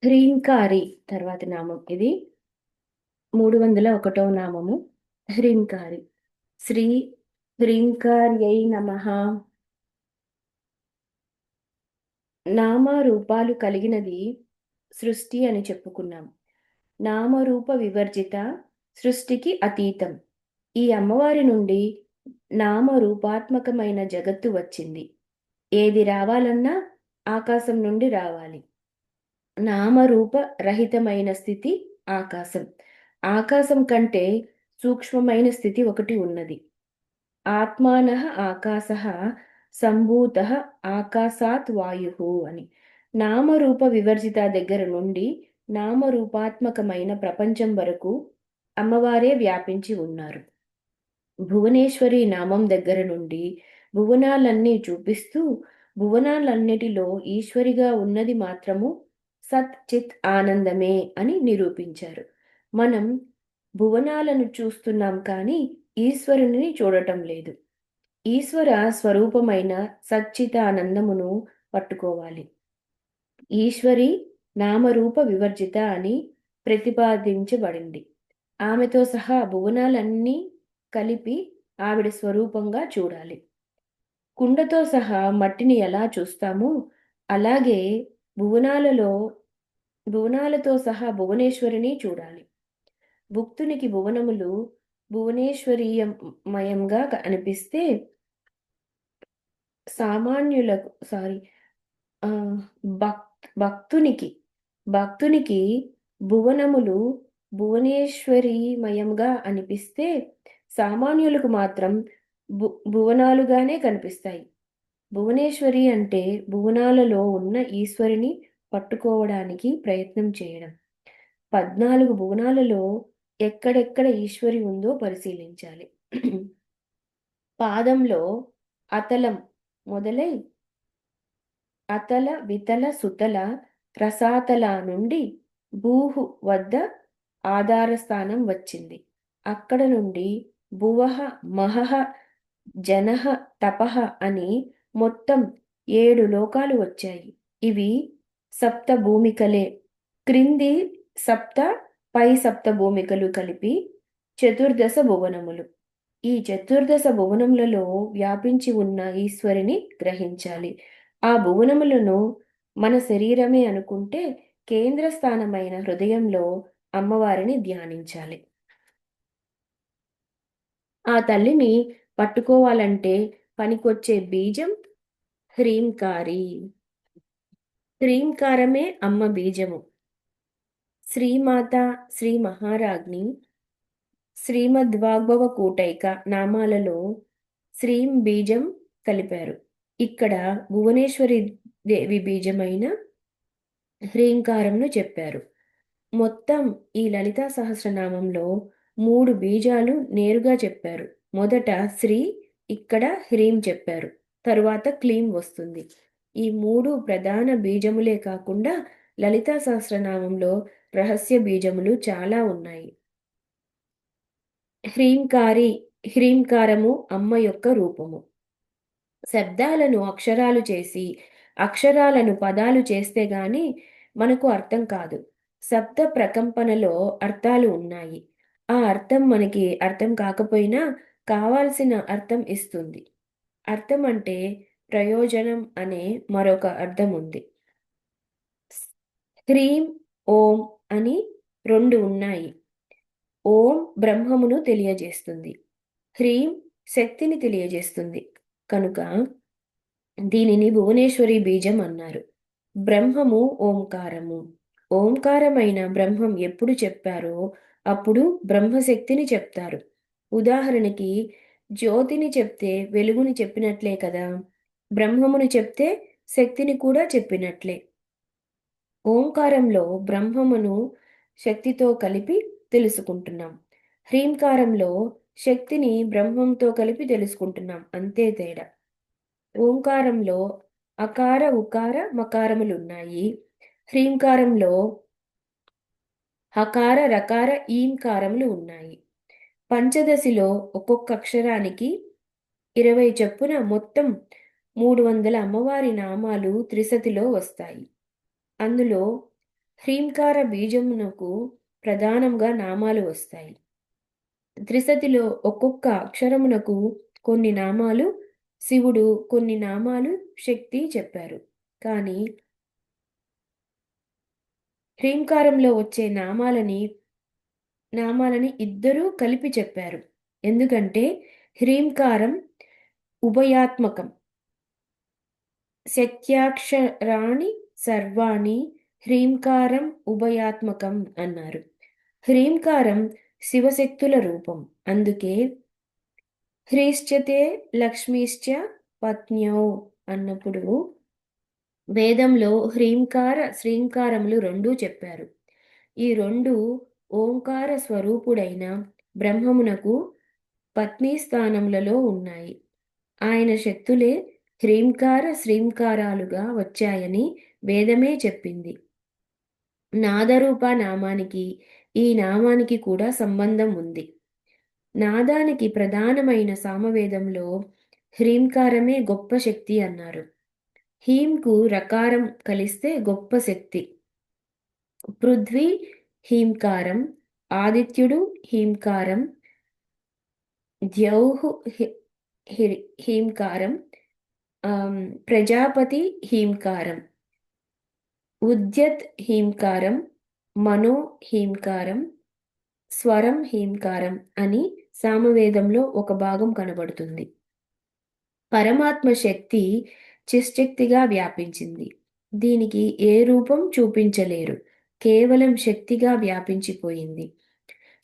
హ్రీంకారి తర్వాతి నామం ఇది 301వ నామము. హ్రీంకారి. శ్రీ హ్రీంకార్యై నమః. నామరూపాలు కలిగినది సృష్టి అని చెప్పుకున్నాం. నామరూప వివర్జిత, సృష్టికి అతీతం. ఈ అమ్మవారి నుండి నామరూపాత్మకమైన జగత్తు వచ్చింది. ఏది రావాలన్నా ఆకాశం నుండి రావాలి. నామరూప రహితమైన స్థితి ఆకాశం. ఆకాశం కంటే సూక్ష్మమైన స్థితి ఒకటి ఉన్నది. ఆత్మానః ఆకాశః సంభూతః ఆకాశాత్ వాయుః అని. నామరూప వివర్జిత దగ్గర నుండి నామరూపాత్మకమైన ప్రపంచం వరకు అమ్మవారే వ్యాపించి ఉన్నారు. భువనేశ్వరి నామం దగ్గర నుండి భువనాలన్నీ చూపిస్తూ భువనాలన్నిటిలో ఈశ్వరిగా ఉన్నది మాత్రము సత్ చిత్ ఆనందమే అని నిరూపించారు. మనం భువనాలను చూస్తున్నాం కానీ ఈశ్వరుని చూడటం లేదు. ఈశ్వర స్వరూపమైన సచ్చితానందమును పట్టుకోవాలి. ఈశ్వరి నామరూప వివర్జిత అని ప్రతిపాదించబడింది. ఆమెతో సహా భువనాలన్నీ కలిపి ఆవిడ స్వరూపంగా చూడాలి. కుండతో సహా మట్టిని ఎలా చూస్తామో అలాగే భువనాలలో భువనాలతో సహా భువనేశ్వరిని చూడాలి. భుక్తునికి భువనములు భువనేశ్వరీయమయంగా అనిపిస్తే సామాన్యులకు ఆ, భక్తునికి భక్తునికి భువనములు భువనేశ్వరీమయంగా అనిపిస్తే సామాన్యులకు మాత్రం భువనాలుగానే కనిపిస్తాయి. భువనేశ్వరి అంటే భువనాలలో ఉన్న ఈశ్వరిని పట్టుకోవడానికి ప్రయత్నం చేయడం. 14 భువనాలలో ఎక్కడెక్కడ ఈశ్వరి ఉందో పరిశీలించాలి. పాదంలో అతలం మొదలై అతల వితల సుతల రసాతల నుండి భూహు వద్ద ఆధార స్థానం వచ్చింది. అక్కడ నుండి భువః మహః జనః తపః అని మొత్తం 7 లోకాలు వచ్చాయి. ఇవి సప్త భూమికలే. క్రింది సప్త పై సప్త భూమికలు కలిపి చతుర్దశ భువనములు. ఈ చతుర్దశ భువనములలో వ్యాపించి ఉన్న ఈశ్వరిని గ్రహించాలి. ఆ భువనములను మన శరీరమే అనుకుంటే కేంద్ర స్థానమైన హృదయంలో అమ్మవారిని ధ్యానించాలి. ఆ తల్లిని పట్టుకోవాలంటే పనికొచ్చే బీజం హ్రీంకారి. హ్రీంకారమే అమ్మ బీజము. శ్రీమాత, శ్రీ మహారాజ్ని, శ్రీమద్వాగ్భవ కూటైక నామాలలో శ్రీం బీజం కలిపారు. ఇక్కడ భువనేశ్వరి దేవి బీజమైన హ్రీంకారంను చెప్పారు. మొత్తం ఈ లలితా సహస్రనామంలో 3 బీజాలు నేరుగా చెప్పారు. మొదట శ్రీ, ఇక్కడ హ్రీం చెప్పారు. తరువాత క్లీం వస్తుంది. ఈ 3 ప్రధాన బీజములే కాకుండా లలితా సహస్రనామంలో రహస్య బీజములు చాలా ఉన్నాయి. హ్రీంకారి, హ్రీంకారము అమ్మ యొక్క రూపము. శబ్దాలను అక్షరాలు చేసి అక్షరాలను పదాలు చేస్తే గాని మనకు అర్థం కాదు. శబ్ద ప్రకంపనలో అర్థాలు ఉన్నాయి. ఆ అర్థం మనకి అర్థం కాకపోయినా కావాల్సిన అర్థం ఇస్తుంది. అర్థం అంటే ప్రయోజనం అనే మరొక అర్థం ఉంది. హ్రీం, ఓం అని 2 ఉన్నాయి. ఓం బ్రహ్మమును తెలియజేస్తుంది. హ్రీం శక్తిని తెలియజేస్తుంది. కనుక దీనిని భువనేశ్వరి బీజం అన్నారు. బ్రహ్మము ఓంకారము. ఓంకారమైన బ్రహ్మం ఎప్పుడు చెప్పారో అప్పుడు బ్రహ్మశక్తిని చెప్తారు. ఉదాహరణకి జ్యోతిని చెప్తే వెలుగుని చెప్పినట్లే కదా. బ్రహ్మమును చెప్తే శక్తిని కూడా చెప్పినట్లే. ఓంకారంలో బ్రహ్మమును శక్తితో కలిపి తెలుసుకుంటున్నాం. హ్రీంకారంలో శక్తిని బ్రహ్మంతో కలిపి తెలుసుకుంటున్నాం. అంతే తేడా. ఓంకారంలో అకార ఉకార మకారములున్నాయి. హ్రీంకారంలో హకార రకార ఈంకారములు ఉన్నాయి. పంచదశిలో ఒక్కొక్క అక్షరానికి 20 చొప్పున మొత్తం 300 అమ్మవారి నామాలు త్రిశతిలో వస్తాయి. అందులో హ్రీంకార బీజమునకు ప్రధానంగా నామాలు వస్తాయి. త్రిశతిలో ఒక్కొక్క అక్షరమునకు కొన్ని నామాలు శివుడు, కొన్ని నామాలు శక్తి చెప్పారు. కానీ హ్రీంకారంలో వచ్చే నామాలని ఇద్దరూ కలిపి చెప్పారు. ఎందుకంటే హ్రీంకారం ఉభయాత్మకం. శక్త్యాక్షరాణి సర్వాణి హ్రీంకారం ఉభయాత్మకం అన్నారు. హ్రీంకారం శివశక్తుల రూపం. అందుకే హ్రీశ్చతే లక్ష్మీశ్చ పత్న్యౌ అన్నప్పుడు వేదంలో హ్రీంకార, శ్రీంకారములు రెండూ చెప్పారు. ఈ రెండు ఓంకార స్వరూపుడైన బ్రహ్మమునకు పత్ని స్థానములలో ఉన్నాయి. ఆయన శక్తులే హ్రీంకార, శ్రీంకారాలుగా వచ్చాయని వేదమే చెప్పింది. నాదరూప నామానికి ఈ నామానికి కూడా సంబంధం ఉంది. నాదానికి ప్రధానమైన సామవేదంలో హ్రీంకారమే గొప్ప శక్తి అన్నారు. హీంకు రకారం కలిస్తే గొప్ప శక్తి. పృథ్వీ హీంకారం, ఆదిత్యుడు హీంకారం, ద్యౌః హీంకారం, ప్రజాపతి హీంకారం, ఉద్యత్ హీంకారం, మనో హీంకారం, స్వరం హీంకారం అని సామవేదంలో ఒక భాగం కనబడుతుంది. పరమాత్మ శక్తి చిశ్శక్తిగా వ్యాపించింది. దీనికి ఏ రూపం చూపించలేరు. కేవలం శక్తిగా వ్యాపించిపోయింది.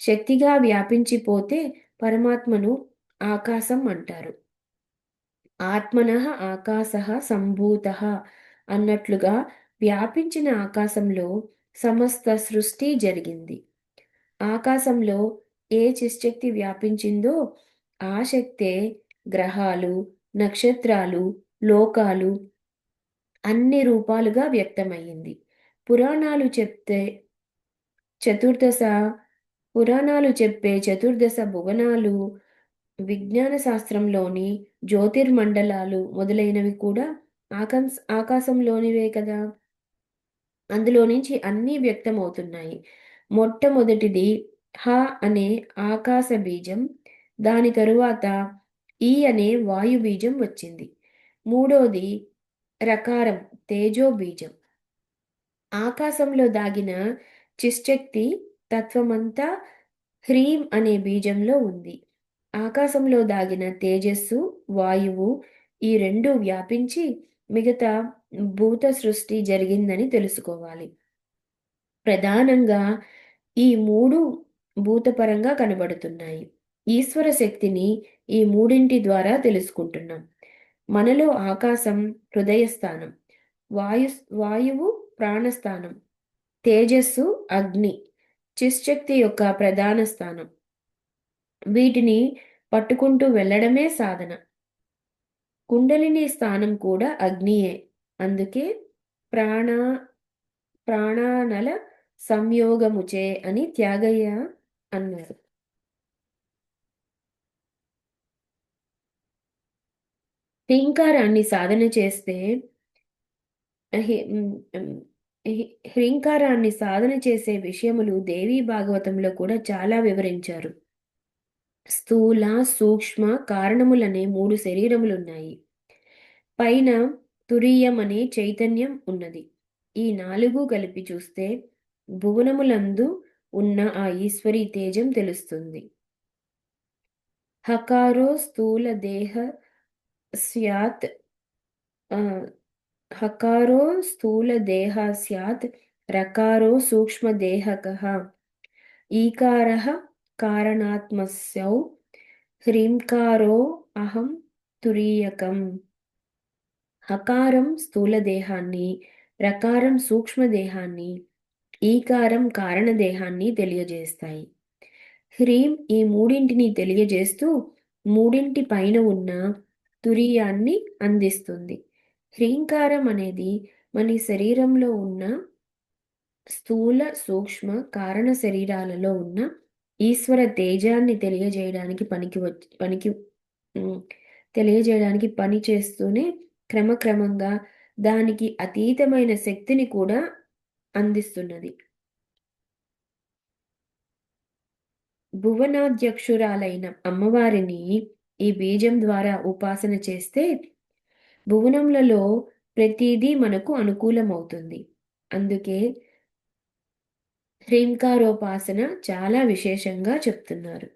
శక్తిగా వ్యాపించిపోతే పరమాత్మను ఆకాశం అంటారు. ఆత్మనః ఆకాశః సంభూతః అన్నట్లుగా వ్యాపించిన ఆకాశంలో సమస్త సృష్టి జరిగింది. ఆకాశంలో ఏ చిశ్శక్తి వ్యాపించిందో ఆ శక్తే గ్రహాలు, నక్షత్రాలు, లోకాలు అన్ని రూపాలుగా వ్యక్తమయ్యింది. పురాణాలు చెప్తే చతుర్దశ పురాణాలు చెప్పే చతుర్దశ భువనాలు, విజ్ఞాన శాస్త్రంలోని జ్యోతిర్మండలాలు మొదలైనవి కూడా ఆకాశంలోనివే కదా. అందులో నుంచి అన్నీ వ్యక్తమవుతున్నాయి. మొట్టమొదటిది హ అనే ఆకాశ బీజం, దాని తరువాత ఈ అనే వాయు బీజం వచ్చింది. మూడోది రకారం తేజో బీజం. ఆకాశంలో దాగిన చిశ్శక్తి తత్వమంతా హ్రీం అనే బీజంలో ఉంది. ఆకాశంలో దాగిన తేజస్సు, వాయువు ఈ రెండు వ్యాపించి మిగతా భూత సృష్టి జరిగిందని తెలుసుకోవాలి. ప్రధానంగా ఈ మూడు భూతపరంగా కనబడుతున్నాయి. ఈశ్వర శక్తిని ఈ మూడింటి ద్వారా తెలుసుకుంటున్నాం. మనలో ఆకాశం హృదయస్థానం, వాయువు ప్రాణస్థానం, తేజస్సు అగ్ని చిశ్శక్తి యొక్క ప్రధాన స్థానం. వీటిని పట్టుకుంటూ వెళ్ళడమే సాధన. కుండలిని స్థానం కూడా అగ్నియే. అందుకే ప్రాణానల సంయోగముచే అని త్యాగయ్య అన్నారు. హ్రీంకారాన్ని సాధన చేస్తే హ్రీంకారాన్ని సాధన చేసే విషయములు దేవీ భాగవతంలో కూడా చాలా వివరించారు. స్థూల, సూక్ష్మ, కారణములనే 3 శరీరములున్నాయి. పైన తురీయం అనే చైతన్యం ఉన్నది. ఈ 4 కలిపి చూస్తే భువనములందు ఉన్న ఆ ఈశ్వరీ తేజం తెలుస్తుంది. హకారో స్థూల దేహ స్యాత్ హకారో స్థూల దేహ స్యాత్ రకారో సూక్ష్మ దేహకః ఈకారః కారణాత్మస్యౌ హ్రీంకారో అహం తురీయకం. హకారం స్థూల దేహాన్ని, రకారం సూక్ష్మదేహాన్ని, ఈకారం కారణదేహాన్ని తెలియజేస్తాయి. హ్రీం ఈ మూడింటిని తెలియజేస్తూ మూడింటి పైన ఉన్న తురీయాన్ని అందిస్తుంది. హ్రీంకారం అనేది మన శరీరంలో ఉన్న స్థూల, సూక్ష్మ, కారణ శరీరాలలో ఉన్న ఈశ్వర తేజాన్ని తెలియజేయడానికి పని చేస్తూనే క్రమక్రమంగా దానికి అతీతమైన శక్తిని కూడా అందిస్తున్నది. భువనాధ్యక్షురాలైన అమ్మవారిని ఈ బీజం ద్వారా ఉపాసన చేస్తే భువనములలో ప్రతిదీ మనకు అనుకూలమవుతుంది. అందుకే హ్రీంకారోపాసన చాలా విశేషంగా చెప్తున్నారు.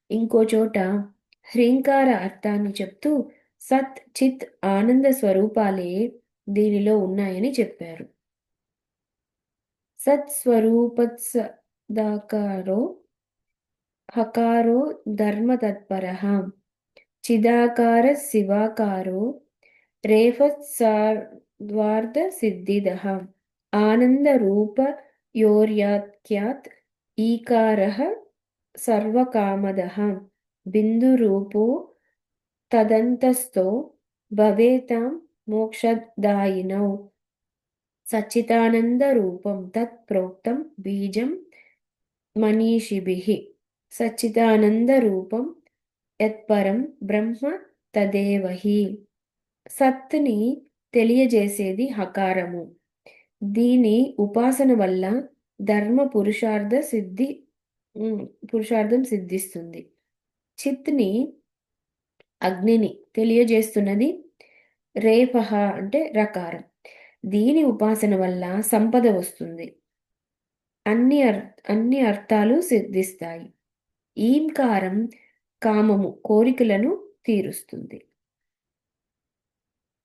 ఇంకో చోట హ్రీంకార అర్థాన్ని చెప్తూ సత్ చిత్ ఆనంద స్వరూపాలే దీనిలో ఉన్నాయని చెప్పారు. సత్స్వరూపత్సదాకారో హకారో ధర్మతత్పరః చిదాకార శివాకారో రేఫత్సార్వార్థ సిద్ధిదః ఆనందరూపయోర్యాఖ్యాత్ ఈకారః సర్వకామదః బిందురూపో తదంతస్థో భవేతాం మోక్షదాయినౌ సచ్చిదానందరూపం తత్ ప్రోక్తం బీజం మనీషిభిః సచ్చిదానందరూపం యత్పరం బ్రహ్మ తదేవహి. సత్ని తెలియజేసేది హకారము. దీని ఉపాసన వల్ల ధర్మ పురుషార్థం సిద్ధిస్తుంది. చిత్ని అగ్నిని తెలియజేస్తున్నది. రేఫహ అంటే రకారం. దీని ఉపాసన వల్ల సంపద వస్తుంది. అన్ని అర్థాలు సిద్ధిస్తాయి. ఈంకారం కామము కోరికలను తీరుస్తుంది.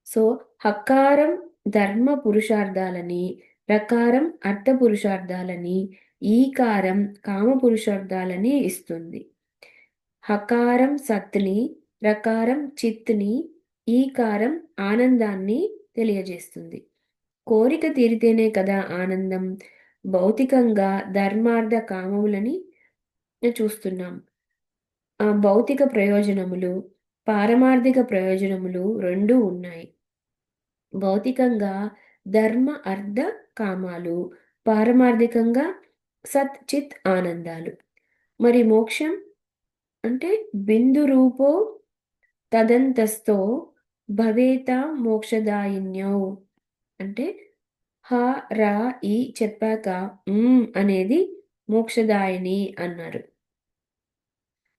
సో హకారం ధర్మ పురుషార్థాలని, రకారం అర్థ పురుషార్థాలని, ఈకారం కామ పురుషార్థాలని ఇస్తుంది. హకారం సత్ని, రకారం చిత్ని, ఈకారం ఆనందాన్ని తెలియజేస్తుంది. కోరిక తీరితేనే కదా ఆనందం. భౌతికంగా ధర్మార్థ కామములని చూస్తున్నాం. భౌతిక ప్రయోజనములు, పారమార్థిక ప్రయోజనములు రెండూ ఉన్నాయి. భౌతికంగా ధర్మ అర్థ కామాలు, పారమార్థికంగా సత్ చిత్ ఆనందాలు. మరి మోక్షం అంటే బిందు రూపో తదంతస్థో భవేత మోక్షదాయిన్యౌ అంటే హ రా ఈ చెప్పాక అనేది మోక్షదాయిని అన్నారు.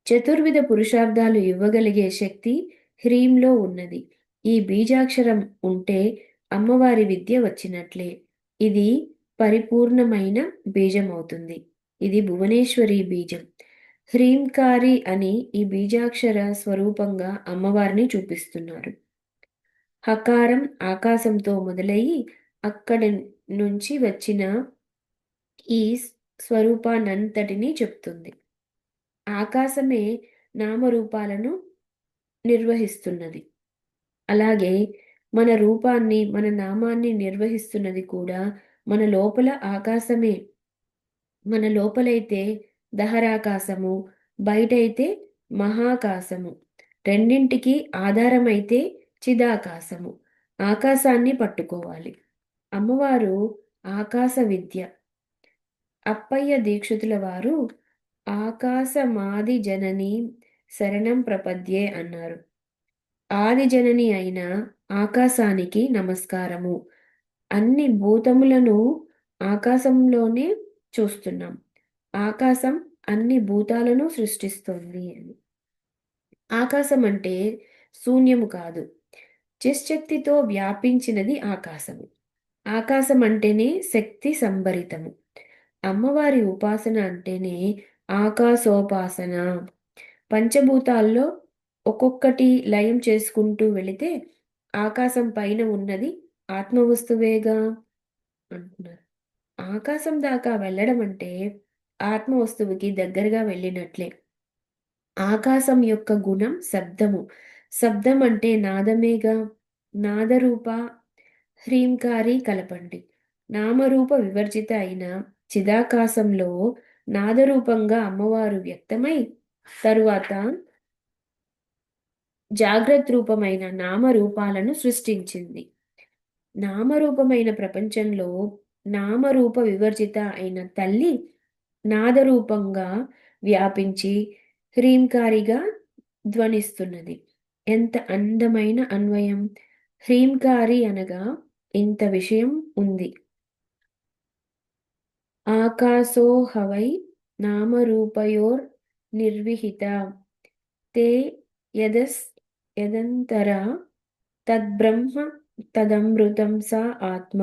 చతుర్విధ పురుషార్థాలు ఇవ్వగలిగే శక్తి హ్రీంలో ఉన్నది. ఈ బీజాక్షరం ఉంటే అమ్మవారి విద్య వచ్చినట్లే. ఇది పరిపూర్ణమైన బీజం అవుతుంది. ఇది భువనేశ్వరి బీజం. హ్రీంకారి అని ఈ బీజాక్షర స్వరూపంగా అమ్మవారిని చూపిస్తున్నారు. హకారం ఆకాశంతో మొదలయ్యి అక్కడి నుంచి వచ్చిన ఈ స్వరూపానంతటినీ చెప్తుంది. ఆకాశమే నామరూపాలను నిర్వహిస్తున్నది. అలాగే మన రూపాన్ని, మన నామాన్ని నిర్వహిస్తున్నది కూడా మన లోపల ఆకాశమే. మన లోపలైతే దహరాకాశము, బయటైతే మహాకాశము. రెండింటికి ఆధారమైతే చిదాకాశము. ఆకాశాన్ని పట్టుకోవాలి. అమ్మవారు ఆకాశ విద్య. అప్పయ్య దీక్షితుల వారు ఆకాశమాది జనని శరణం ప్రపద్యే అన్నారు. ఆది జనని అయిన ఆకాశానికి నమస్కారము. అన్ని భూతములను ఆకాశంలోనే చూస్తున్నాం. ఆకాశం అన్ని భూతాలను సృష్టిస్తోంది అని. ఆకాశం అంటే శూన్యము కాదు, చిశ్శక్తితో వ్యాపించినది ఆకాశము. ఆకాశం అంటేనే శక్తి సంభరితము. అమ్మవారి ఉపాసన అంటేనే ఆకాశోపాసన. పంచభూతాల్లో ఒక్కొక్కటి లయం చేసుకుంటూ వెళితే ఆకాశం పైన ఉన్నది ఆత్మవస్తువేగా అంటున్నారు. ఆకాశం దాకా వెళ్ళడం అంటే ఆత్మవస్తువుకి దగ్గరగా వెళ్ళినట్లే. ఆకాశం యొక్క గుణం శబ్దము. శబ్దం అంటే నాదమేగా. నాదరూప హ్రీంకారి కలపండి. నామరూప వివర్జిత అయిన చిదాకాశంలో నాదరూపంగా అమ్మవారు వ్యక్తమై తరువాత జాగ్రత్త రూపమైన నామరూపాలను సృష్టించింది. నామరూపమైన ప్రపంచంలో నామరూప వివర్జిత అయిన తల్లి నాదరూపంగా వ్యాపించి హ్రీంకారిగా ధ్వనిస్తున్నది. ఎంత అందమైన అన్వయం! హ్రీంకారి అనగా ఇంత విషయం ఉంది. ఆకాశో హవై నామరూపయోర్నిర్విహిత తే యదస్ యదంతరా తద్బ్రహ్మ తదమృతం సా ఆత్మ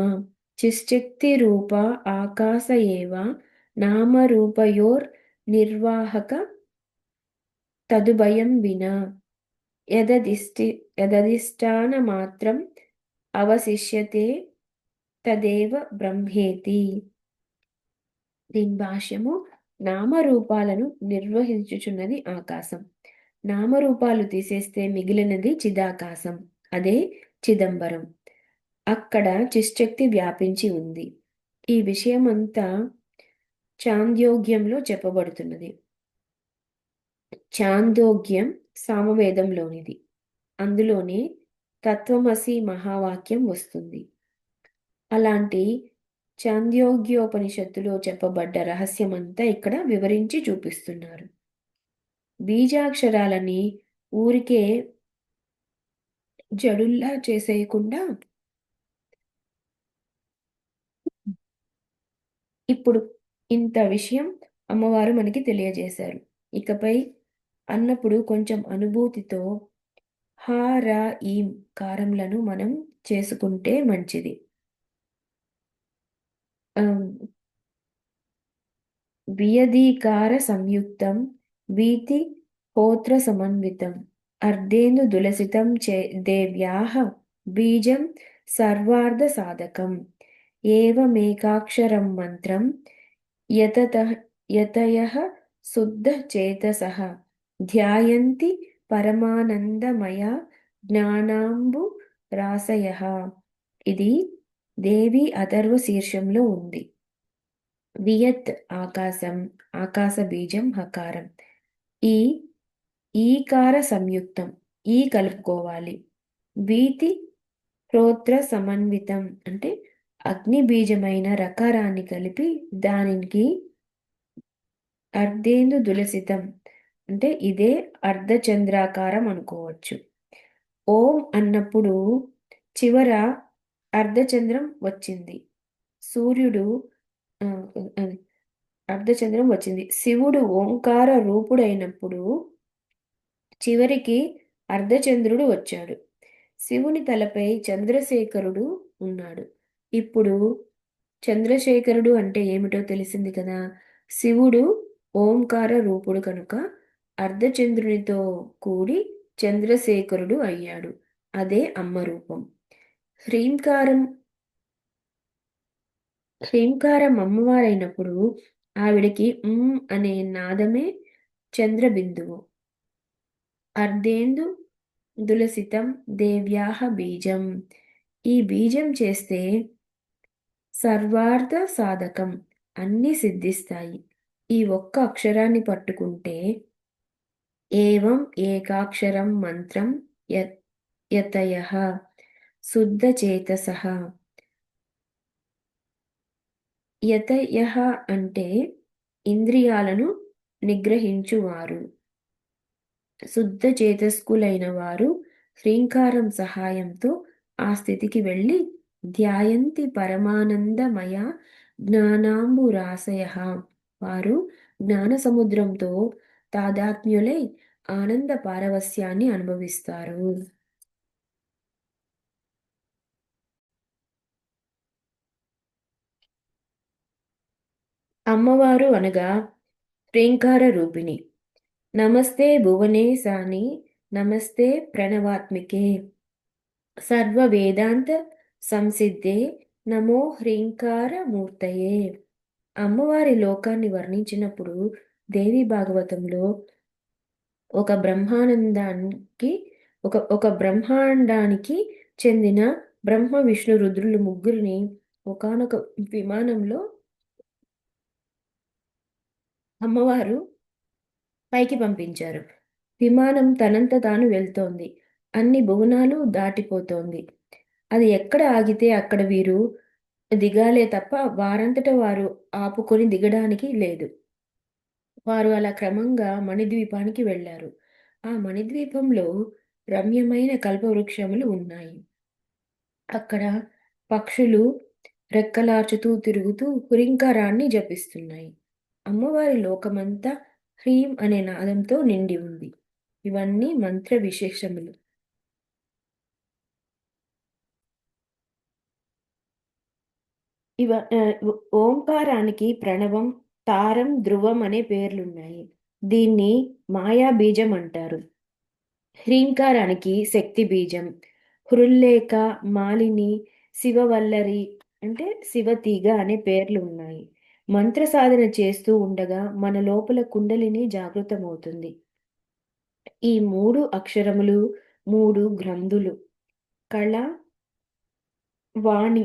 చిశ్శక్తిరూపా ఆకాశ ఏవ నామరూపయోర్నిర్వాహక తదుభయం వినా యదదిష్టి యదధిష్టానమాత్రం అవశిష్యతే తదేవ బ్రహ్మేతి. దీని భాష్యము: నామరూపాలను నిర్వహించుచున్నది ఆకాశం. నామరూపాలు తీసేస్తే మిగిలినది చిదాకాశం, అదే చిదంబరం. అక్కడ చిశ్శక్తి వ్యాపించి ఉంది. ఈ విషయమంతా చాంద్యోగ్యంలో చెప్పబడుతున్నది. చాందోగ్యం సామవేదంలోనిది. అందులోనే తత్వమసి మహావాక్యం వస్తుంది. అలాంటి చాంద్యోగ్యోపనిషత్తులో చెప్పబడ్డ రహస్యమంతా ఇక్కడ వివరించి చూపిస్తున్నారు. బీజాక్షరాలని ఊరికే జడుల్లా చేసేయకుండా ఇప్పుడు ఇంత విషయం అమ్మవారు మనకి తెలియజేశారు. ఇకపై అన్నప్పుడు కొంచెం అనుభూతితో హ, ర, ఈం కారంలను మనం చేసుకుంటే మంచిది. వియదీకార సంయుక్తం వీతి హోత్ర సమన్వితం అర్ధేందు దులసితం చే దేవ్యాః బీజం సర్వార్థ సాధకం ఏవమేకాక్షరం మంత్రం యతయః శుద్ధ చేతసః ధ్యాయంతి పరమానందమయ జ్ఞానాంబు రాశయః. ఇది దేవి అథర్వ శీర్షంలో ఉంది. వియత్ ఆకాశం, ఆకాశ బీజం హకారం. ఈ ఈకార సంయుక్తం, ఈ కలుపుకోవాలి. వీతి శ్రోత్ర సమన్వితం అంటే అగ్ని బీజమైన రకారాన్ని కలిపి దానికి అర్ధేందు దులసితం అంటే ఇదే అర్ధచంద్రాకారం అనుకోవచ్చు. ఓం అన్నప్పుడు చివర అర్ధచంద్రం వచ్చింది. సూర్యుడు అర్ధచంద్రం వచ్చింది. శివుడు ఓంకార రూపుడైనప్పుడు చివరికి అర్ధచంద్రుడు వచ్చాడు. శివుని తలపై చంద్రశేఖరుడు ఉన్నాడు. ఇప్పుడు చంద్రశేఖరుడు అంటే ఏమిటో తెలిసింది కదా. శివుడు ఓంకార రూపుడు కనుక అర్ధచంద్రునితో కూడి చంద్రశేఖరుడు అయ్యాడు. అదే అమ్మ రూపం. హ్రీంకారం హ్రీంకారం అమ్మవారైనప్పుడు ఆవిడకి అనే నాదమే చంద్రబిందువు. అర్ధేందు దులసితం దేవ్యాహ బీజం. ఈ బీజం చేస్తే సర్వార్థ సాధకం, అన్ని సిద్ధిస్తాయి. ఈ ఒక్క అక్షరాన్ని పట్టుకుంటే ఏవం ఏకాక్షరం మంత్రం యతయః శుద్ధ చేతసః. యతయః అంటే ఇంద్రియాలను నిగ్రహించువారు. శుద్ధ చేతస్కులైన వారు హ్రీంకారం సహాయంతో ఆ స్థితికి వెళ్ళి ధ్యాయంతి పరమానందమయ జ్ఞానాంబురాశయః. వారు జ్ఞాన సముద్రంతో తాదాత్మ్యులై ఆనంద పారవస్యాన్ని అనుభవిస్తారు. అమ్మవారు అనగా హ్రీంకార రూపిణి. నమస్తే భువనేశాని నమస్తే ప్రణవాత్మికే సర్వ వేదాంత సంసిద్ధే నమో హ్రీంకార మూర్తయే. అమ్మవారి లోకాన్ని వర్ణించినప్పుడు దేవి భాగవతంలో ఒక బ్రహ్మానందానికి ఒక బ్రహ్మాండానికి చెందిన బ్రహ్మ విష్ణు రుద్రులు ముగ్గురిని ఒకానొక విమానంలో అమ్మవారు పైకి పంపించారు. విమానం తనంత తాను వెళ్తోంది. అన్ని భువనాలు దాటిపోతోంది. అది ఎక్కడ ఆగితే అక్కడ వీరు దిగాలే తప్ప వారంతట వారు ఆపుకొని దిగడానికి లేదు. వారు అలా క్రమంగా మణిద్వీపానికి వెళ్ళారు. ఆ మణిద్వీపంలో రమ్యమైన కల్పవృక్షములు ఉన్నాయి. అక్కడ పక్షులు రెక్కలార్చుతూ తిరుగుతూ హురింకారాన్ని జపిస్తున్నాయి. అమ్మవారి లోకమంతా హ్రీం అనే నాదంతో నిండి ఉంది. ఇవన్నీ మంత్ర విశేషములు. ఇవ ఓంకారానికి ప్రణవం, తారం, ధ్రువం అనే పేర్లున్నాయి. దీన్ని మాయా బీజం అంటారు. హ్రీంకారానికి శక్తి బీజం, హృల్లేఖ, మాలిని, శివవల్లరి అంటే శివతీగ అనే పేర్లు ఉన్నాయి. మంత్ర సాధన చేస్తూ ఉండగా మన లోపల కుండలిని జాగృతమవుతుంది. ఈ 3 అక్షరములు 3 గ్రంథులు. కళ, వాణి.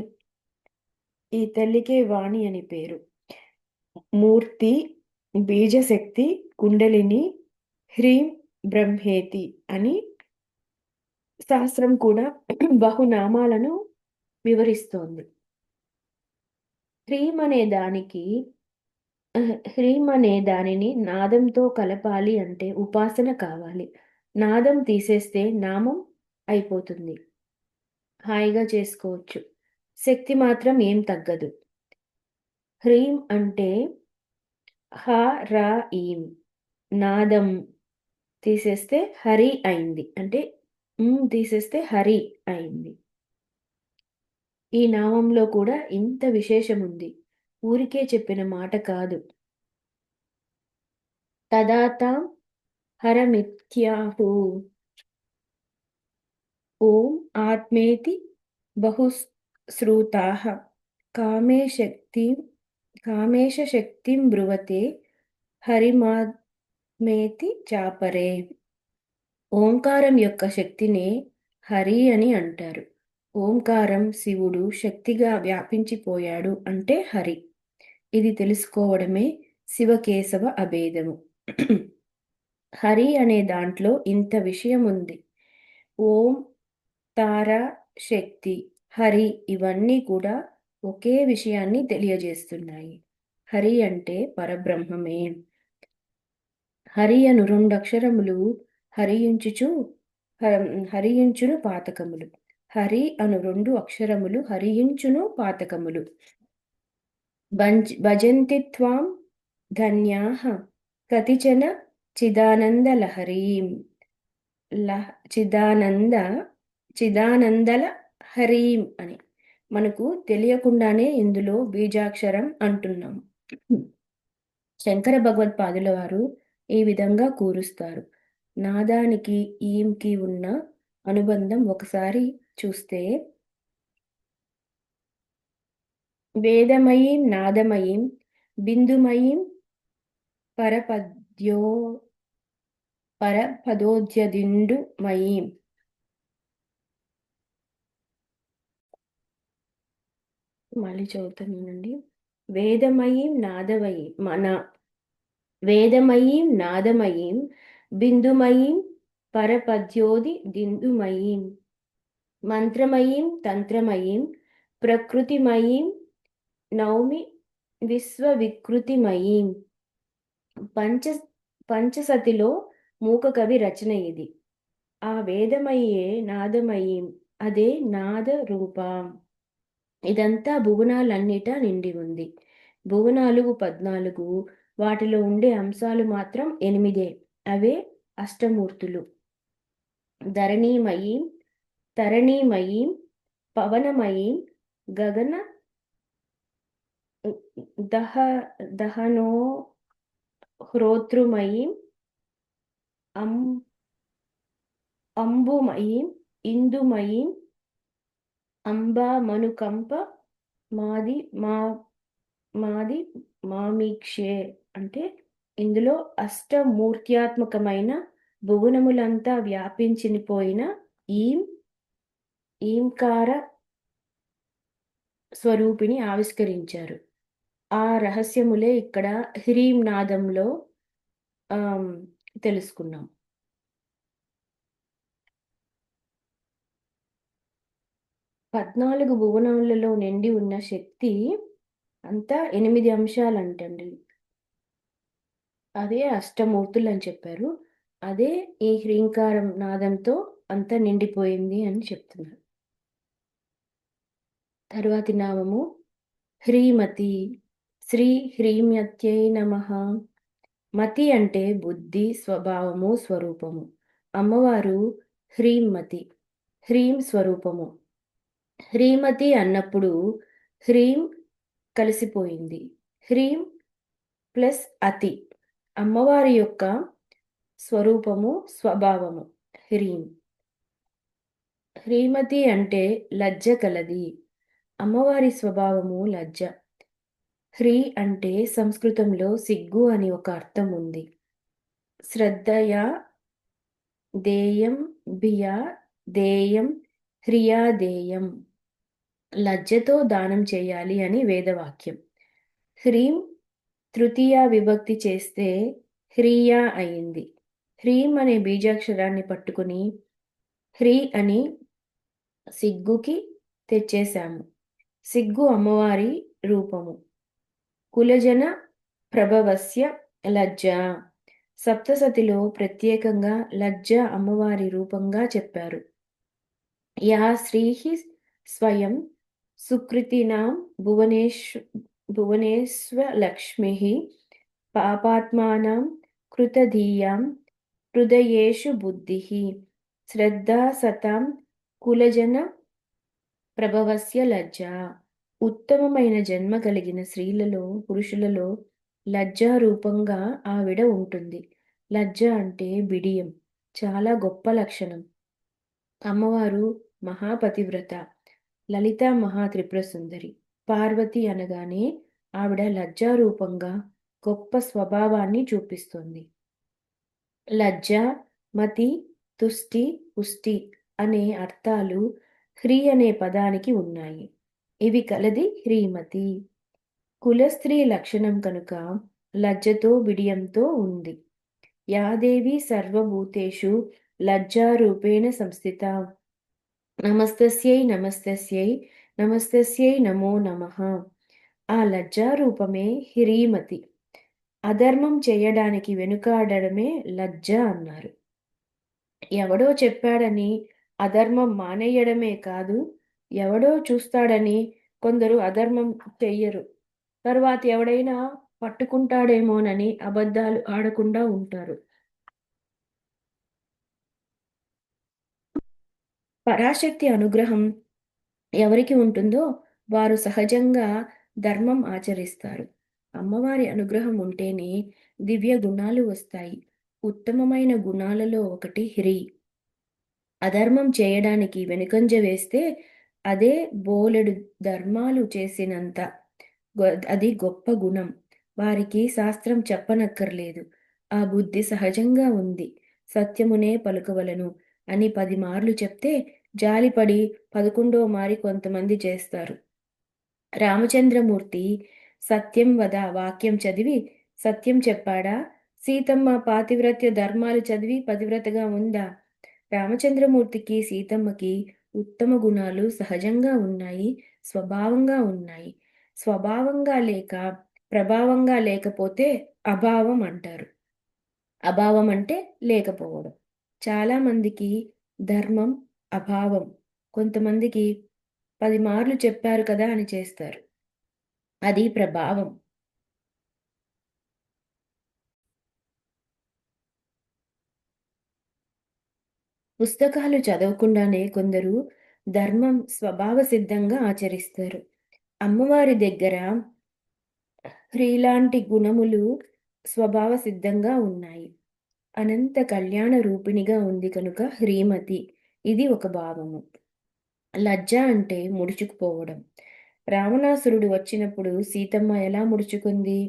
ఈ తల్లికే వాణి అని పేరు. మూర్తి, బీజశక్తి, కుండలిని, హ్రీం బ్రహ్మేతి అని శాస్త్రం కూడా బహునామాలను వివరిస్తోంది. హ్రీం అనే దానికి హ్రీం అనే దానిని నాదంతో కలపాలి అంటే ఉపాసన కావాలి. నాదం తీసేస్తే నామం అయిపోతుంది. హాయిగా చేసుకోవచ్చు. శక్తి మాత్రం ఏం తగ్గదు. హ్రీం అంటే హ, ర, ఈం. నాదం తీసేస్తే హరి అయింది. అంటే తీసేస్తే హరి అయింది. ఈ నామంలో కూడా ఇంత విశేషముంది. ఊరికే చెప్పిన మాట కాదు. తదాతాం హరమిత్యాహు. ఓం ఆత్మేతి బహుశ్రుతాః కామేశశక్తిం బ్రువతే హరిమాత్మేతి చాపరే. ఓంకారం యొక్క శక్తినే హరి అని అంటారు. ఓంకారం శివుడు శక్తిగా వ్యాపించిపోయాడు అంటే హరి. ఇది తెలుసుకోవడమే శివకేశవ అభేదము. హరి అనే దాంట్లో ఇంత విషయం ఉంది. ఓం, తార, శక్తి, హరి ఇవన్నీ కూడా ఒకే విషయాన్ని తెలియజేస్తున్నాయి. హరి అంటే పరబ్రహ్మమే. హరి అను 2 అక్షరములు హరించుచు హరించును పాతకములు. హరి అను 2 అక్షరములు హరించును పాతకములు. భజంతి త్వాం ధన్యాః కతిచన చిదానందలహరీం. చిదానంద చిదానందల హరీం అని మనకు తెలియకుండానే ఇందులో బీజాక్షరం అంటున్నాం. శంకర భగవత్పాదుల వారు ఈ విధంగా కూరుస్తారు. నాదానికి ఈంకి ఉన్న అనుబంధం ఒకసారి చూస్తే, వేదమయీం నాదమయీం బిందుమయీం పరపదోద్యదిండు మయీం. మళ్ళీ చదువుతానండి. వేదమయీం నాదమయీం బిందుమయీం పరపద్యోది దిందుమయీం మంత్రమయీం తంత్రమయీం ప్రకృతిమయీం నౌమి విశ్వవికృతిమయీం. పంచ పంచసతిలో మూకకవి రచన ఇది. ఆ వేదమయే నాదమయీం, అదే నాద రూపం. ఇదంతా భువనాలన్నిటా నిండి ఉంది. భువనాలు 14, వాటిలో ఉండే అంశాలు మాత్రం 8. అవే అష్టమూర్తులు. ధరణీమయీం, తరణీమయీం, పవనమయీం, గగన దహనోహ్రోతృమయీం, అంబుమయీం, ఇందుమయీం, అంబామనుకంప మాది మామీక్షే. అంటే ఇందులో అష్టమూర్త్యాత్మకమైన భువనములంతా వ్యాపించిపోయిన ఈంకార స్వరూపిణి ఆవిష్కరించారు. ఆ రహస్యములే ఇక్కడ హ్రీం నాదంలో తెలుసుకున్నాం. 14 భువనములలో నిండి ఉన్న శక్తి అంతా 8 అంశాలంటండి. అదే అష్టమూర్తులు అని చెప్పారు. అదే ఈ హ్రీంకారం నాదంతో అంతా నిండిపోయింది అని చెప్తున్నారు. తరువాతి నామము హ్రీమతి. శ్రీ హ్రీమ్యత్యై నమః. మతి అంటే బుద్ధి, స్వభావము, స్వరూపము. అమ్మవారు హ్రీమతి, హ్రీం స్వరూపము. హ్రీమతి అన్నప్పుడు హ్రీం కలిసిపోయింది. హ్రీం ప్లస్ అతి. అమ్మవారి యొక్క స్వరూపము, స్వభావము హ్రీం. హ్రీమతి అంటే లజ్జ కలది. అమ్మవారి స్వభావము లజ్జ. హ్రీ అంటే సంస్కృతంలో సిగ్గు అని ఒక అర్థం ఉంది. శ్రద్ధయా దేయం భియా దేయం హ్రియా దేయం. లజ్జతో దానం చేయాలి అని వేదవాక్యం. హ్రీం తృతీయ విభక్తి చేస్తే హ్రియా అయింది. హ్రీం అనే బీజాక్షరాన్ని పట్టుకుని హ్రీ అని సిగ్గుకి తెచ్చేశాము. సిగ్గు అమ్మవారి రూపము. కులజన ప్రభవస్య లజ్జ. సప్తసతిలో ప్రత్యేకంగా లజ్జ అమ్మవారి రూపంగా చెప్పారు. యా శ్రీః స్వయం సుకృతినాం భువనేష్వలక్ష్మిః పాపాత్మానాం కృతధియాం హృదయేషు బుద్ధిః శ్రద్ధా సతాం కులజన ప్రభవస్య లజ్జ. ఉత్తమమైన జన్మ కలిగిన స్త్రీలలో, పురుషులలో లజ్జా రూపంగా ఆవిడ ఉంటుంది. లజ్జ అంటే బిడియం, చాలా గొప్ప లక్షణం. అమ్మవారు మహాపతివ్రత, లలిత మహాత్రిపుర సుందరి. పార్వతి అనగానే ఆవిడ లజ్జా రూపంగా గొప్ప స్వభావాన్ని చూపిస్తుంది. లజ్జ, మతి, తుష్టి, పుష్టి అనే అర్థాలు హ్రీ అనే పదానికి ఉన్నాయి. ఇవి కలది హ్రీమతి. కులస్త్రీ లక్షణం కనుక లజ్జతో బిడియంతో ఉంది. యాదేవి సర్వభూతేషు లజ్జారూపేణ సంస్థిత. నమస్తస్యై నమస్తస్యై నమస్తస్యై నమో నమః. ఆ లజ్జారూపమే హ్రీమతి. అధర్మం చేయడానికి వెనుకాడడమే లజ్జ అన్నారు. ఎవడో చెప్పాడని అధర్మం మానేయడమే కాదు, ఎవడో చూస్తాడని కొందరు అధర్మం చెయ్యరు. తరువాత ఎవడైనా పట్టుకుంటాడేమోనని అబద్ధాలు ఆడకుండా ఉంటారు. పరాశక్తి అనుగ్రహం ఎవరికి ఉంటుందో వారు సహజంగా ధర్మం ఆచరిస్తారు. అమ్మవారి అనుగ్రహం ఉంటేనే దివ్య గుణాలు వస్తాయి. ఉత్తమమైన గుణాలలో ఒకటి హ్రీ. అధర్మం చేయడానికి వెనుకంజ వేస్తే అదే బోలెడు ధర్మాలు చేసినంత అది గొప్ప గుణం. వారికి శాస్త్రం చెప్పనక్కర్లేదు. ఆ బుద్ధి సహజంగా ఉంది. సత్యమునే పలుకవలను అని 10 మార్లు చెప్తే జాలిపడి 11వ మారి కొంతమంది చేస్తారు. రామచంద్రమూర్తి సత్యం వద వాక్యం చదివి సత్యం చెప్పాడా? సీతమ్మ పాతివ్రత్య ధర్మాలు చదివి పతివ్రతగా ఉందా? రామచంద్రమూర్తికి, సీతమ్మకి ఉత్తమ గుణాలు సహజంగా ఉన్నాయి, స్వభావంగా ఉన్నాయి. స్వభావంగా లేక ప్రభావంగా లేకపోతే అభావం అంటారు. అభావం అంటే లేకపోవడం. చాలామందికి ధర్మం అభావం. కొంతమందికి 10 మార్లు చెప్పారు కదా అని చేస్తారు. అది ప్రభావం. పుస్తకాలు చదవకుండానే కొందరు ధర్మం స్వభావ సిద్ధంగా ఆచరిస్తారు. అమ్మవారి దగ్గర హ్రీలాంటి గుణములు స్వభావ సిద్ధంగా ఉన్నాయి. అనంత కళ్యాణ రూపిణిగా ఉంది కనుక హ్రీమతి. ఇది ఒక భావము. లజ్జ అంటే ముడుచుకుపోవడం. రావణాసురుడు వచ్చినప్పుడు సీతమ్మ ఎలా ముడుచుకుంది?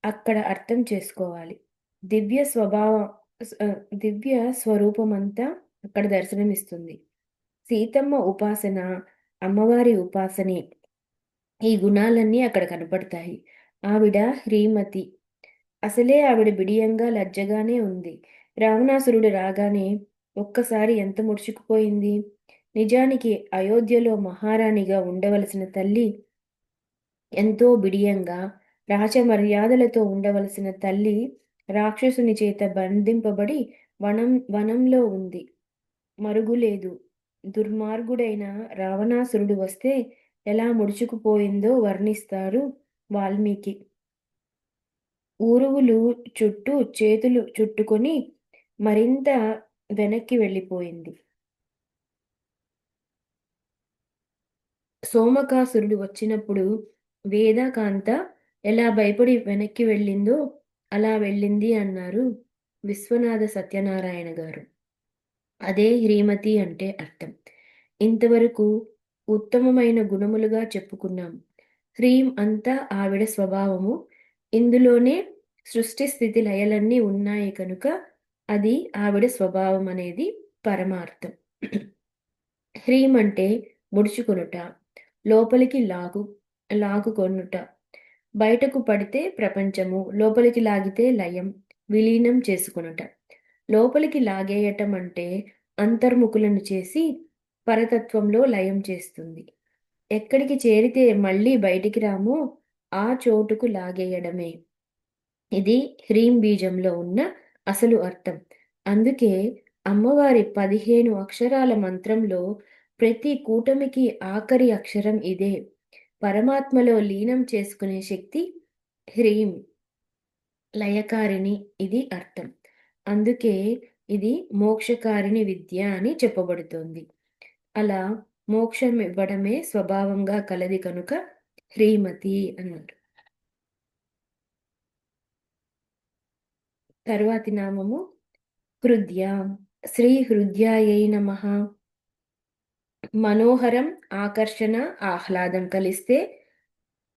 అక్కడ అర్థం చేసుకోవాలి. దివ్య స్వభావ దివ్య స్వరూపమంతా అక్కడ దర్శనమిస్తుంది. సీతమ్మ ఉపాసన, అమ్మవారి ఉపాసనే. ఈ గుణాలన్నీ అక్కడ కనపడతాయి. ఆవిడ హ్రీమతి. అసలే ఆవిడ బిడియంగా లజ్జగానే ఉంది. రావణాసురుడు రాగానే ఒక్కసారి ఎంత ముడుచుకుపోయింది. నిజానికి అయోధ్యలో మహారాణిగా ఉండవలసిన తల్లి ఎంతో బిడియంగా, రాచమర్యాదలతో ఉండవలసిన తల్లి రాక్షసుని చేత బంధింపబడి వనంలో ఉంది. మరుగులేదు. దుర్మార్గుడైన రావణాసురుడు వస్తే ఎలా ముడుచుకుపోయిందో వర్ణిస్తారు వాల్మీకి. ఊరువులు చుట్టూ చేతులు చుట్టుకొని మరింత వెనక్కి వెళ్ళిపోయింది. సోమకాసురుడు వచ్చినప్పుడు వేదకాంత ఎలా భయపడి వెనక్కి వెళ్ళిందో అలా వెళ్ళింది అన్నారు విశ్వనాథ సత్యనారాయణ గారు. అదే హ్రీమతి అంటే అర్థం. ఇంతవరకు ఉత్తమమైన గుణములుగా చెప్పుకున్నాం. హ్రీం అంతా ఆవిడ స్వభావము. ఇందులోనే సృష్టి స్థితి లయలన్నీ ఉన్నాయి కనుక అది ఆవిడ స్వభావం అనేది పరమార్థం. హ్రీం అంటే ముడుచుకొనుట, లోపలికి లాగుకొనుట. బయటకు పడితే ప్రపంచము, లోపలికి లాగితే లయం, విలీనం చేసుకొనుట. లోపలికి లాగేయటం అంటే అంతర్ముఖులను చేసి పరతత్వంలో లయం చేస్తుంది. ఎక్కడికి చేరితే మళ్ళీ బయటికి రామో ఆ చోటుకు లాగేయడమే. ఇది హ్రీం బీజంలో ఉన్న అసలు అర్థం. అందుకే అమ్మవారి 15 అక్షరాల మంత్రంలో ప్రతి కూటమికి ఆఖరి అక్షరం ఇదే. పరమాత్మలో లీనం చేసుకునే శక్తి హ్రీం, లయకారిణి ఇది అర్థం. అందుకే ఇది మోక్షకారిణి విద్య అని చెప్పబడుతోంది. అలా మోక్షం ఇవ్వడమే స్వభావంగా కలది కనుక హ్రీమతి అన్నారు. తరువాతి నామము హృద్య. శ్రీ హృద్యాయై నమః. మనోహరం, ఆకర్షణ, ఆహ్లాదం కలిస్తే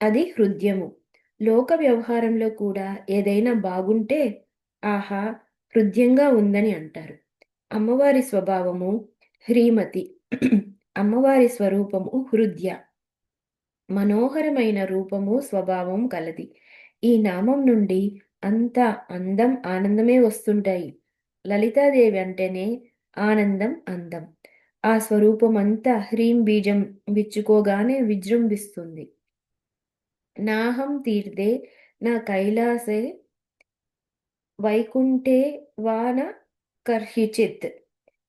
అది హృద్యము. లోక వ్యవహారంలో కూడా ఏదైనా బాగుంటే ఆహా హృద్యంగా ఉందని అంటారు. అమ్మవారి స్వభావము హ్రీమతి. అమ్మవారి స్వరూపము హృద్య. మనోహరమైన రూపము స్వభావం కలది. ఈ నామం నుండి అంత అందం ఆనందమే వస్తుంటాయి. లలితాదేవి అంటేనే ఆనందం అందం. ఆ స్వరూపం అంతా హ్రీం బీజం విచ్చుకోగానే విజృంభిస్తుంది. నాహం తీర్థే నా కైలాసే వైకుంఠే వాన కర్హిచిత్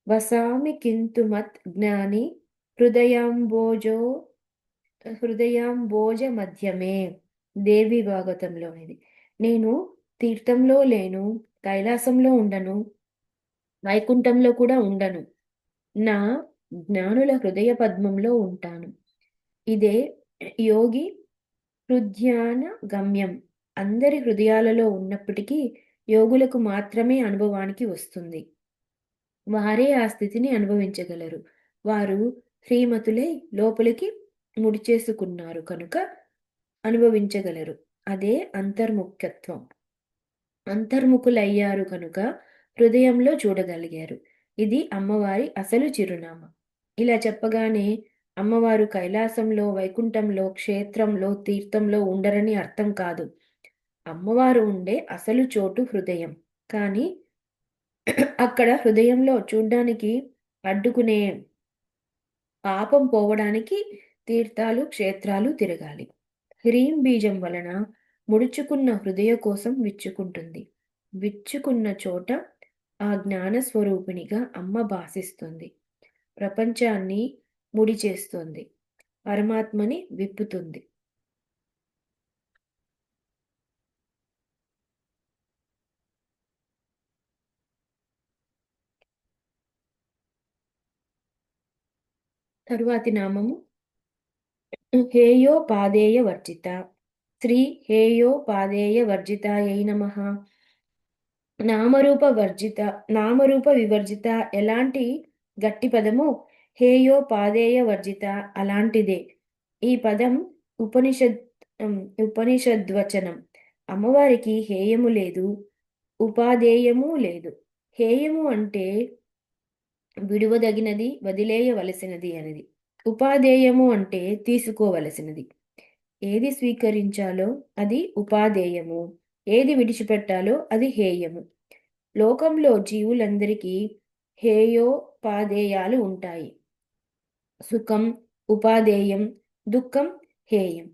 వసామి కింతు మత్ జ్ఞాని హృదయాంబోజో హృదయాంబోజ మధ్యమే. దేవి భాగవతంలో ఇది. నేను తీర్థంలో లేను, కైలాసంలో ఉండను, వైకుంఠంలో కూడా ఉండను. నా జ్ఞానుల హృదయ పద్మంలో ఉంటాను. ఇదే యోగి హృద్యాన గమ్యం. అందరి హృదయాలలో ఉన్నప్పటికీ యోగులకు మాత్రమే అనుభవానికి వస్తుంది. వారే ఆ స్థితిని అనుభవించగలరు. వారు శ్రీమతులే లోపలికి ముడిచేసుకున్నారు కనుక అనుభవించగలరు. అదే అంతర్ముఖ్యత్వం. అంతర్ముఖులయ్యారు కనుక హృదయంలో చూడగలిగారు. ఇది అమ్మవారి అసలు చిరునామా. ఇలా చెప్పగానే అమ్మవారు కైలాసంలో, వైకుంఠంలో, క్షేత్రంలో, తీర్థంలో ఉండరని అర్థం కాదు. అమ్మవారు ఉండే అసలు చోటు హృదయం. కానీ అక్కడ హృదయంలో చూడ్డానికి అడ్డుకునే పాపం పోవడానికి తీర్థాలు, క్షేత్రాలు తిరగాలి. హ్రీం బీజం వలన ముడుచుకున్న హృదయ కోసం విచ్చుకుంటుంది. విచ్చుకున్న చోట ఆ జ్ఞాన స్వరూపిణిగా అమ్మ భాసిస్తుంది. ప్రపంచాన్ని ముడి చేస్తుంది. పరమాత్మని విప్పుతుంది. తరువాతి నామము హేయోపాదేయ వర్జిత. శ్రీ హేయోపాదేయ వర్జితాయై నమః. నామరూప వివర్జిత ఎలాంటి గట్టి పదము హేయోపాదేయ వర్జిత అలాంటిదే. ఈ పదం ఉపనిషద్ ఉపనిషద్వచనం. అమ్మవారికి హేయము లేదు, ఉపాదేయము లేదు. హేయము అంటే విడువదగినది, వదిలేయవలసినది అనేది. ఉపాదేయము అంటే తీసుకోవలసినది. ఏది స్వీకరించాలో అది ఉపాదేయము, ఏది విడిచిపెట్టాలో అది హేయము. లోకంలో జీవులందరికీ హేయోపాదేయాలు ఉంటాయి. సుఖం ఉపాదేయం, దుఃఖం హేయం.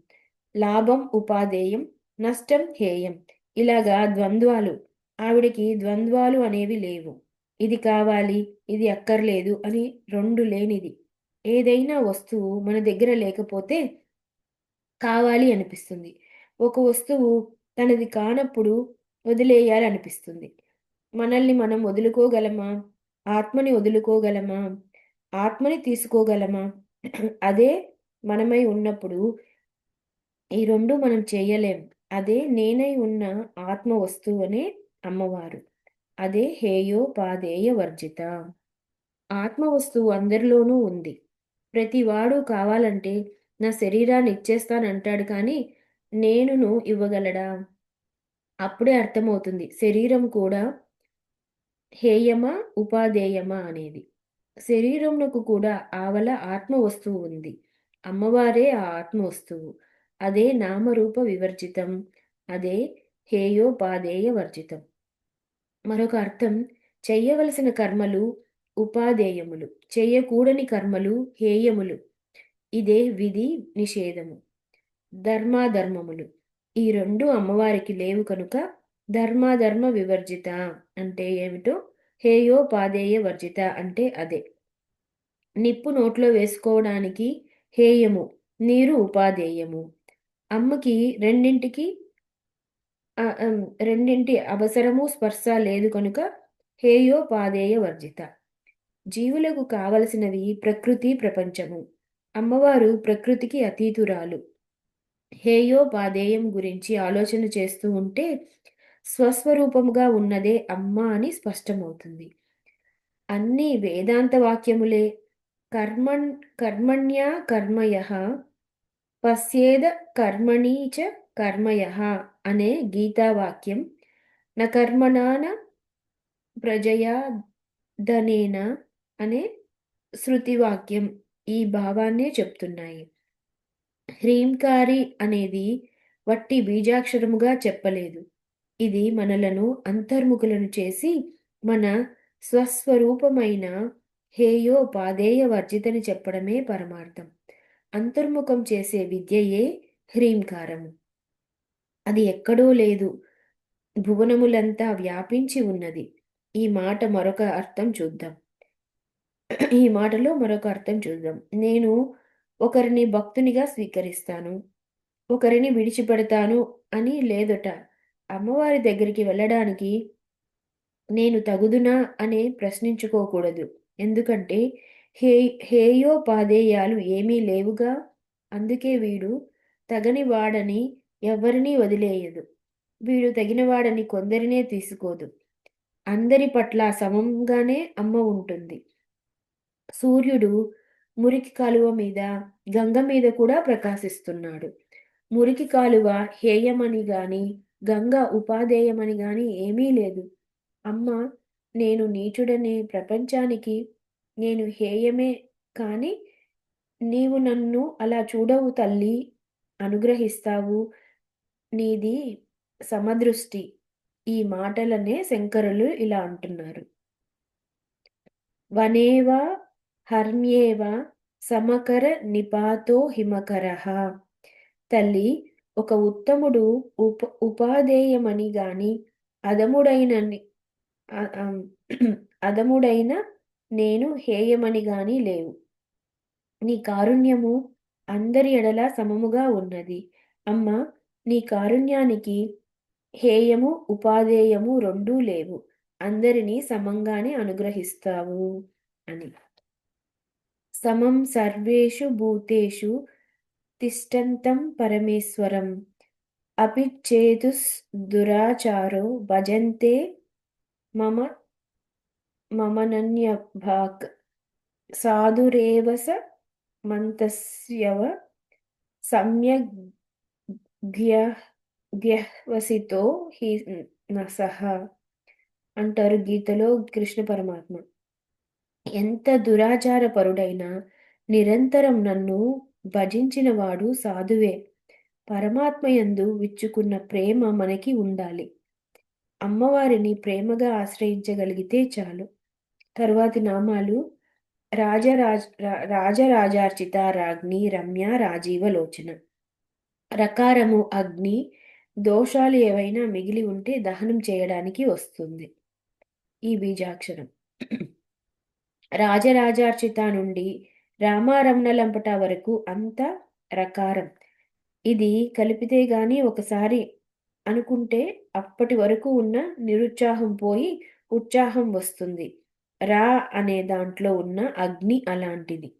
లాభం ఉపాదేయం, నష్టం హేయం. ఇలాగా ద్వంద్వాలు. ఆవిడికి ద్వంద్వాలు అనేవి లేవు. ఇది కావాలి, ఇది అక్కర్లేదు అని రెండు లేనిది. ఏదైనా వస్తువు మన దగ్గర లేకపోతే కావాలి అనిపిస్తుంది. ఒక వస్తువు తనది కానప్పుడు వదిలేయాలనిపిస్తుంది. మనల్ని మనం వదులుకోగలమా? ఆత్మని వదులుకోగలమా? ఆత్మని తీసుకోగలమా? అదే మనమై ఉన్నప్పుడు ఈ 2 మనం చేయలేం. అదే నేనై ఉన్న ఆత్మ వస్తువనే అమ్మవారు. అదే హేయోపాదేయ వర్జిత. ఆత్మ వస్తువు అందరిలోనూ ఉంది. ప్రతివాడు కావాలంటే నా శరీరాన్ని ఇచ్చేస్తానంటాడు కానీ, నేనును ఇవ్వగలడా? అప్పుడే అర్థమవుతుంది శరీరం కూడా హేయమా, ఉపాదేయమా అనేది. శరీరమునకు కూడా ఆవల ఆత్మ వస్తువు ఉంది. అమ్మవారే ఆ ఆత్మ వస్తువు. అదే నామరూప వివర్జితం. అదే హేయోపాదేయ వర్జితం. మరొక అర్థం చెయ్యవలసిన కర్మలు ఉపాదేయములు, చెయ్యకూడని కర్మలు హేయములు. ఇదే విధి నిషేధము. ధర్మాధర్మములు ఈ 2 అమ్మవారికి లేవు కనుక ధర్మాధర్మ వివర్జిత అంటే ఏమిటో, హేయోపాదేయ వర్జిత అంటే అదే. నిప్పు నోట్లో వేసుకోవడానికి హేయము, నీరు ఉపాదేయము. అమ్మకి రెండింటి అవసరము స్పర్శ లేదు కనుక హేయోపాదేయ వర్జిత. జీవులకు కావలసినవి ప్రకృతి ప్రపంచము. అమ్మవారు ప్రకృతికి అతీతురాలు. హేయోపాదేయం గురించి ఆలోచన చేస్తూ ఉంటే స్వస్వరూపముగా ఉన్నదే అమ్మ అని స్పష్టమవుతుంది. అన్నీ వేదాంత వాక్యములే. కర్మణ్ కర్మణ్యా కర్మయః పశ్యేద కర్మణి చ కర్మయః అనే గీతావాక్యం న కర్మణా న ప్రజయా ధనేన అనే శృతివాక్యం ఈ భావాన్నే చెప్తున్నాయి. హ్రీంకారి అనేది వట్టి బీజాక్షరముగా చెప్పలేదు. ఇది మనలను అంతర్ముఖులను చేసి మన స్వస్వరూపమైన హేయోపాదేయ వర్జితని చెప్పడమే పరమార్థం. అంతర్ముఖం చేసే విద్యయే హ్రీంకారము. అది ఎక్కడో లేదు, భువనములంతా వ్యాపించి ఉన్నది. ఈ మాట మరొక అర్థం చూద్దాం. ఈ మాటలో మరొక అర్థం చూద్దాం. నేను ఒకరిని భక్తునిగా స్వీకరిస్తాను, ఒకరిని విడిచిపెడతాను అని లేదట. అమ్మవారి దగ్గరికి వెళ్ళడానికి నేను తగుదునా అనే ప్రశ్నించుకోకూడదు. ఎందుకంటే హే హేయోపాదేయాలు ఏమీ లేవుగా. అందుకే వీడు తగని వాడని ఎవ్వరినీ వదిలేయదు. వీడు తగినవాడని కొందరినే తీసుకోదు. అందరి పట్ల సమంగానే అమ్మ ఉంటుంది. సూర్యుడు మురికి కాలువ మీద, గంగ మీద కూడా ప్రకాశిస్తున్నాడు. మురికి కాలువ హేయమని గాని, గంగ ఉపాదేయమని గాని ఏమీ లేదు. అమ్మ నేను నీచుడనే ప్రపంచానికి నేను హేయమే కాని నీవు నన్ను అలా చూడవు తల్లి, అనుగ్రహిస్తావు. నీది సమదృష్టి. ఈ మాటలనే శంకరులు ఇలా అంటున్నారు. వనేవ హర్మ్యేవ సమకర నిపాతో హిమకరః. తల్లి ఒక ఉత్తముడు ఉపాదేయమని గాని అదముడైన అ- అం, అదముడైన నేను హేయమని గాని లేవు. నీ కారుణ్యము అందరి ఎడల సమముగా ఉన్నది. అమ్మ నీ కారుణ్యానికి హేయము ఉపాదేయము రెండూ లేవు. అందరినీ సమంగానే అనుగ్రహిస్తావు అని. సమం సర్వేషు భూతేషు తిష్టంతం పరమేశ్వరం అపి చేతుస్ దురాచారో భజంతే మమ మమనన్యభాక్ సాధురేవ స మంతస్యవ సమ్యగ్ గ్యహ్వసితో హి నసః అంటారు గీతలో కృష్ణ పరమాత్మ. ఎంత దురాచారపరుడైనా నిరంతరం నన్ను భజించినవాడు సాధువే. పరమాత్మయందు విచ్చుకున్న ప్రేమ మనకి ఉండాలి. అమ్మవారిని ప్రేమగా ఆశ్రయించగలిగితే చాలు. తరువాతి నామాలు రాజరాజార్చిత రాజ్ఞి రమ్య రాజీవలోచన. రకారము అగ్ని. దోషాలు ఏవైనా మిగిలి ఉంటే దహనం చేయడానికి వస్తుంది ఈ బీజాక్షరం. రాజరాజార్చిత నుండి రామారమణలంపట వరకు అంతా రకారం. ఇది కలిపితే గాని ఒకసారి అనుకుంటే అప్పటి వరకు ఉన్న నిరుత్సాహం పోయి ఉత్సాహం వస్తుంది. 'రా' అనే దాంట్లో ఉన్న అగ్ని అలాంటిది.